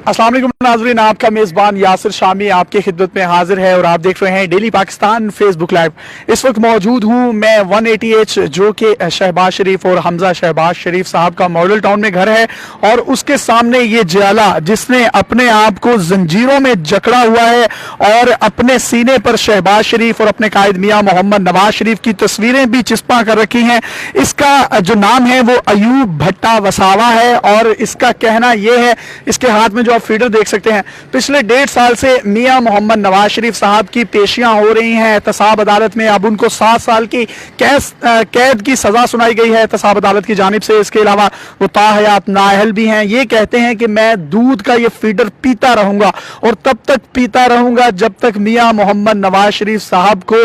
अस्सलाम वालेकुम नाज़रीन, आपका मेज़बान यासिर शामी आपके खिदमत में हाजिर है और आप देख रहे हैं डेली पाकिस्तान फेसबुक लाइव। इस वक्त मौजूद हूँ मैं 180H जो कि शहबाज शरीफ और हमजा शहबाज शरीफ साहब का मॉडल टाउन में घर है और उसके सामने ये जियाला जिसने अपने आप को जंजीरों में जकड़ा हुआ है और अपने सीने पर शहबाज शरीफ और अपने कायद मियाँ मोहम्मद नवाज शरीफ की तस्वीरें भी चिस्पा कर रखी हैं। इसका जो नाम है वो अयूब भट्टा वसावा है और इसका कहना यह है, इसके हाथ में जो आप फीडर देख सकते हैं, पिछले 1.5 साल से मियां मोहम्मद नवाज शरीफ साहब की पेशियां हो रही हैं एहतसाब अदालत में। अब उनको 7 साल की कैद की सजा सुनाई गई है एहतसाब अदालत की जानिब से। इसके अलावा वो ताहयात नाअहल भी हैं। ये कहते हैं कि मैं दूध का ये फीडर पीता रहूंगा और तब तक पीता रहूंगा जब तक मियां मोहम्मद नवाज शरीफ साहब को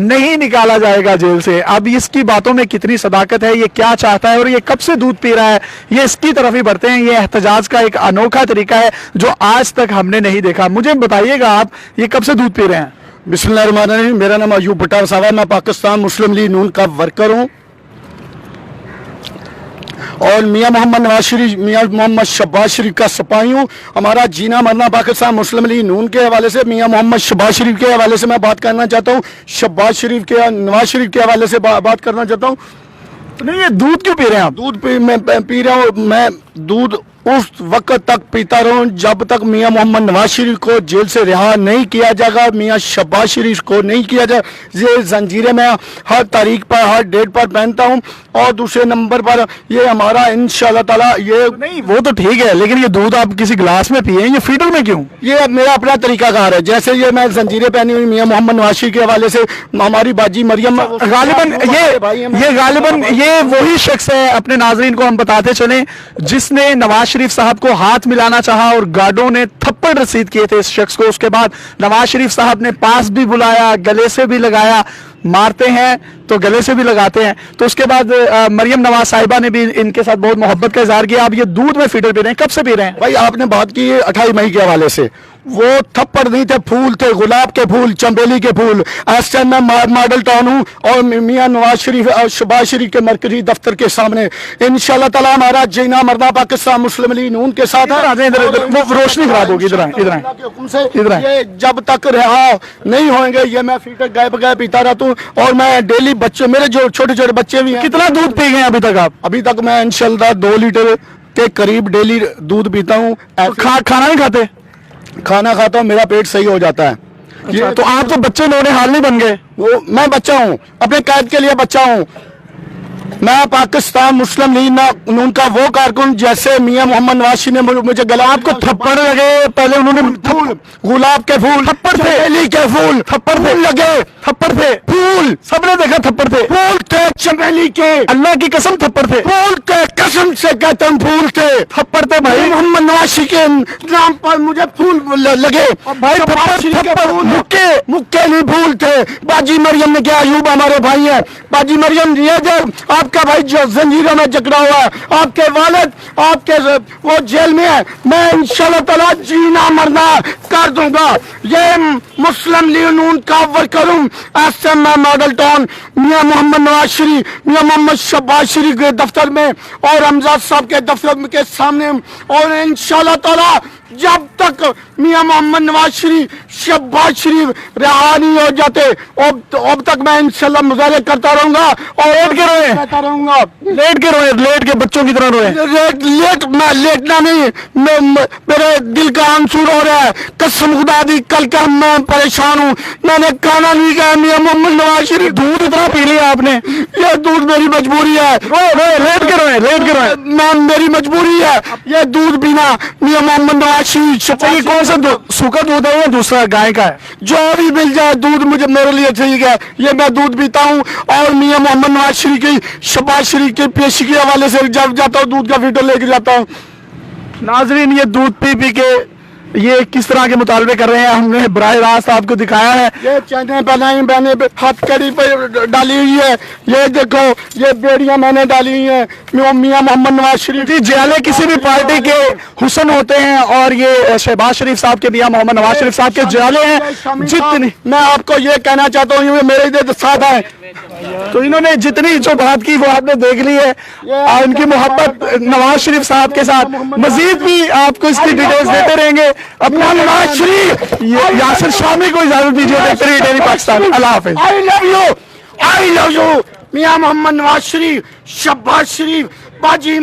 नहीं निकाला जाएगा जेल से। अब इसकी बातों में कितनी सदाकत है, ये क्या चाहता है और ये कब से दूध पी रहा है, ये इसकी तरफ ही बढ़ते हैं। ये एहतजाज का एक अनोखा तरीका है जो आज तक हमने नहीं देखा। मुझे बताइएगा आप ये कब से दूध पी रहे हैं? बिस्मिल्लाहिर्रहमानिर्रहीम। मेरा नाम अयूब भट्टा वसावा, मैं पाकिस्तान मुस्लिम लीग नून का वर्कर हूँ और मियां मोहम्मद नवाज शरीफ, मियां मोहम्मद शहबाज शरीफ का सिपाही हूँ। हमारा जीना मरना पाकिस्तान मुस्लिम लीग नून के हवाले से, मियां मोहम्मद शहबाज शरीफ के हवाले से मैं बात करना चाहता हूँ। शहबाज शरीफ के, नवाज शरीफ के हवाले से बात करना चाहता हूँ। नहीं, ये दूध क्यों पी रहे हैं आप? दूध मैं पी रहा हूँ। मैं दूध उस वक्त तक पीता रहूं जब तक मियां मोहम्मद नवाज शरीफ को जेल से रिहा नहीं किया जाएगा, मियां शहबाज शरीफ को नहीं किया जाए। ये जंजीरें मैं हर तारीख पर, हर डेट पर पहनता हूं। और दूसरे नंबर पर ये हमारा इंशाल्लाह ताला ये नहीं, वो तो ठीक है, लेकिन ये दूध आप किसी गिलास में पिए, ये फीडर में क्यों? ये मेरा अपना तरीकाकार है। जैसे ये मैं जंजीरें पहनी हुई मियां मोहम्मद नवाज शरीफ के हवाले से, हमारी बाजी मरियम गालिबन ये वही शख्स है, अपने नाजरीन को हम बताते चलें, जिसने नवाज शरीफ साहब को हाथ मिलाना चाहा और गार्डों ने थप्पड़ रसीद किए थे इस शख्स को। उसके बाद नवाज शरीफ साहब ने पास भी बुलाया, गले से भी लगाया, मारते हैं तो गले से भी लगाते हैं। तो उसके बाद मरियम नवाज साहिबा ने भी इनके साथ बहुत मोहब्बत का इजहार किया। अब ये दूध में फीडर पी रहे हैं, कब से पी रहे हैं? भाई आपने बात की 28 मई के हवाले से, वो थप्पड़ नहीं थे, फूल थे, गुलाब के फूल, चंबेली के फूल। इस टाइम मैं मॉडल टाउन हूँ और मियां नवाज शरीफ और शहबाज शरीफ के मरकजी दफ्तर के सामने इंशाल्लाह ताला हमारा जीना मरना पाकिस्तान मुस्लिम लीग नून के साथ है। वो रोशनी खराब होगी, इधर ये जब तक रिहा नहीं होंगे ये मैं फीटर गए पीता रहता हूँ। और मैं डेली बच्चे, मेरे जो छोटे छोटे बच्चे भी हैं। कितना दूध पी गए अभी तक आप? अभी तक मैं इंशाल्लाह 2 लीटर के करीब डेली दूध पीता हूँ। खाना नहीं खाते? खाना खाता हूँ, मेरा पेट सही हो जाता है। ये तो आप तो बच्चे नौने हाल नहीं बन गए। वो मैं बच्चा हूँ, अपने कैद के लिए बच्चा हूँ। मैं पाकिस्तान मुस्लिम लीग नून का वो कारकुन, जैसे मियां मोहम्मद नवाज शरीफ ने मुझे गला, आपको थप्पड़ लगे, पहले उन्होंने फूल, गुलाब के फूल, थप्पड़ थे, चमेली के फूल, थप्पड़ थे, लगे, थप्पड़ थे, फूल, सबने देखा थप्पड़ थे, फूल थे, चमेली के, अल्लाह की कसम थप्पड़ थे, फूल थे, कसम से कहते हैं फूल थे, थप्पड़ थे भाई। मोहम्मद नवाज शरीफ के नाम पर मुझे फूल लगे भाई, मुक्के नहीं फूल थे। बाजी मरियम ने क्या, अयूब हमारे भाई है, बाजी मरियम ये जो आपका भाई जो जंजीरों में जकड़ा हुआ है, आपके वालिद आपके वो जेल में है, मैं इंशाल्लाह ताला जीना मरना कर दूंगा। ये मुस्लिम लीग नून का वर्कर हूँ। ऐसे मैं मॉडल टाउन मियां मोहम्मद नवाज शरीफ, मियां मोहम्मद शहबाज शरीफ के दफ्तर में और हमजाद साहब के दफ्तर के सामने, और इंशाल्लाह ताला जब तक मियां मोहम्मद नवाज शरीफ, शहबाज शरीफ रिहा नहीं हो जाते अब तक मैं इंशाल्लाह मुजाहरे करता रहूंगा और लेट के रोए, कहता रहूंगा, लेट के बच्चों की तरह रोए। मैं लेटना नहीं, मेरे दिल का आंसू रो रहा है। कसम खुदा दी, कल का मैं परेशान हूँ, मैंने खाना नहीं खाया। मियां मोहम्मद नवाज शरीफ दूध इतना पी लिया आपने, ये दूध मेरी मजबूरी है। लेट के रोए, मैं मेरी मजबूरी है ये दूध पीना। मियां मोहम्मद नवाज शरीफ, ये कौन सा सूखा दूध है या दूसरा गाय का है? जो भी मिल जाए दूध मुझे मेरे लिए ठीक है, ये मैं दूध पीता हूँ। और मियां मोहम्मद नवाज शरीफ की, शहबाज शरीफ की पेशी के हवाले से जब जाता हूँ दूध का फीडर लेके जाता हूँ। नाजरीन, ये दूध पी के ये किस तरह के मुतालबे कर रहे हैं, हमने बराह रास्त आपको दिखाया है। ये चैने बनाई मैंने हथकड़ी पे डाली हुई है, ये देखो ये बेड़ियां मैंने डाली हुई है मियां मोहम्मद नवाज शरीफ। जी, जियाले किसी भी पार्टी के हुसन होते हैं और ये शहबाज शरीफ साहब के मियां मोहम्मद नवाज शरीफ साहब के जियाले हैं। जितनी मैं आपको ये कहना चाहता हूँ, ये मेरे इधर साथ है, तो इन्होंने जितनी जो बात की वो आपने देख ली है, और इनकी मोहब्बत नवाज शरीफ साहब के साथ मजीद भी आपको इसकी डिटेल्स देते रहेंगे। अपना नवाज शरीफ यासिर शामी को इजाजत दीजिए। देखते रहिए डेली पाकिस्तान। अल्लाह हाफिज। आई लव यू मियां मोहम्मद नवाज शरीफ, शहबाज शरीफ, बाजी